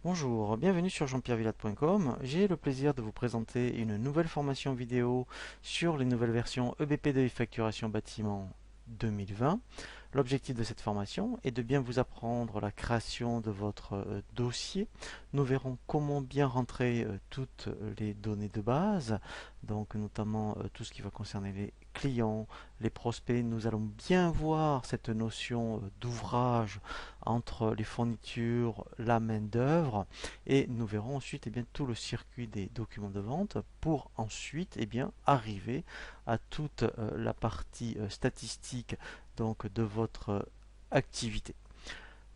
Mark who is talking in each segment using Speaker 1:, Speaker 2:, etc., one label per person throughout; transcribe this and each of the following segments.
Speaker 1: Bonjour, bienvenue sur jean-pierrevillade.com. J'ai le plaisir de vous présenter une nouvelle formation vidéo sur les nouvelles versions EBP2 e-facturation bâtiment 2020. L'objectif de cette formation est de bien vous apprendre la création de votre dossier. Nous verrons comment bien rentrer toutes les données de base, donc notamment tout ce qui va concerner les clients, les prospects. Nous allons bien voir cette notion d'ouvrage entre les fournitures, la main-d'œuvre, et nous verrons ensuite tout le circuit des documents de vente pour ensuite arriver à toute la partie statistique donc de votre activité.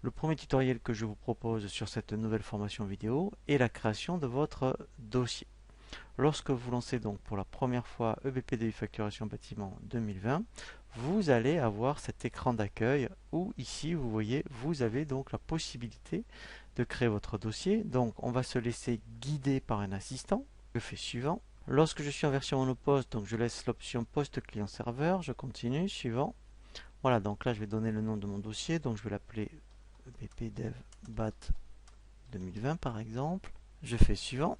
Speaker 1: Le premier tutoriel que je vous propose sur cette nouvelle formation vidéo est la création de votre dossier. Lorsque vous lancez donc pour la première fois EBPDI Facturation Bâtiment 2020, vous allez avoir cet écran d'accueil où ici vous voyez vous avez donc la possibilité de créer votre dossier. Donc on va se laisser guider par un assistant. Je fais suivant. Lorsque je suis en version monoposte, donc je laisse l'option poste client serveur, je continue, suivant. Voilà, donc là je vais donner le nom de mon dossier, donc je vais l'appeler EBPDev BAT 2020 par exemple. Je fais suivant.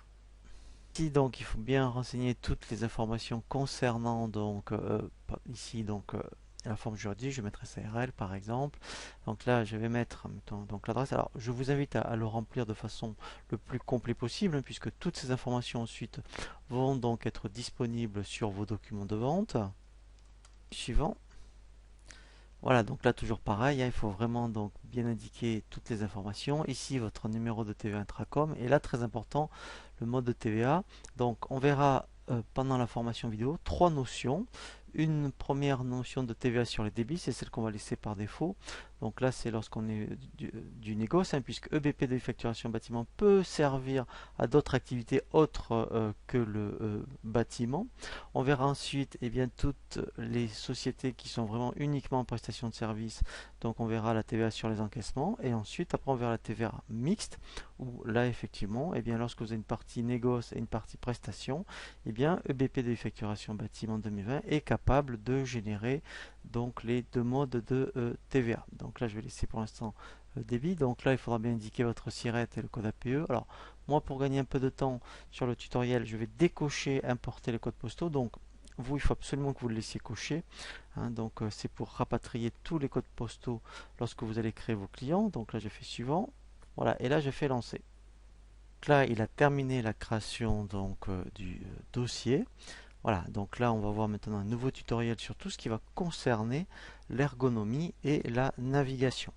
Speaker 1: Ici donc il faut bien renseigner toutes les informations concernant donc ici donc la forme juridique. Je mettrai SARL par exemple. Donc là je vais mettre donc l'adresse. Alors je vous invite à le remplir de façon le plus complet possible, puisque toutes ces informations ensuite vont donc être disponibles sur vos documents de vente. Suivant. Voilà, donc là toujours pareil, il faut vraiment donc bien indiquer toutes les informations. Ici votre numéro de TVA Intracom, et là très important, le mode de TVA. Donc on verra pendant la formation vidéo trois notions. Une première notion de TVA sur les débits, c'est celle qu'on va laisser par défaut. Donc là c'est lorsqu'on est du négoce, puisque EBP de facturation bâtiment peut servir à d'autres activités autres que le bâtiment. On verra ensuite toutes les sociétés qui sont vraiment uniquement en prestation de services. Donc on verra la TVA sur les encaissements, et ensuite après on verra la TVA mixte, où là effectivement lorsque vous avez une partie négoce et une partie prestation, EBP de facturation bâtiment 2020 est capable de générer donc les deux modes de TVA. Donc là je vais laisser pour l'instant débit. Donc là il faudra bien indiquer votre SIRET et le code APE. Alors moi, pour gagner un peu de temps sur le tutoriel, je vais décocher importer les codes postaux. Donc vous, il faut absolument que vous le laissiez cocher. Donc c'est pour rapatrier tous les codes postaux lorsque vous allez créer vos clients. Donc là je fais suivant. Voilà, et là je fais lancer. Donc là il a terminé la création donc du dossier. Voilà, donc là on va voir maintenant un nouveau tutoriel sur tout ce qui va concerner l'ergonomie et la navigation.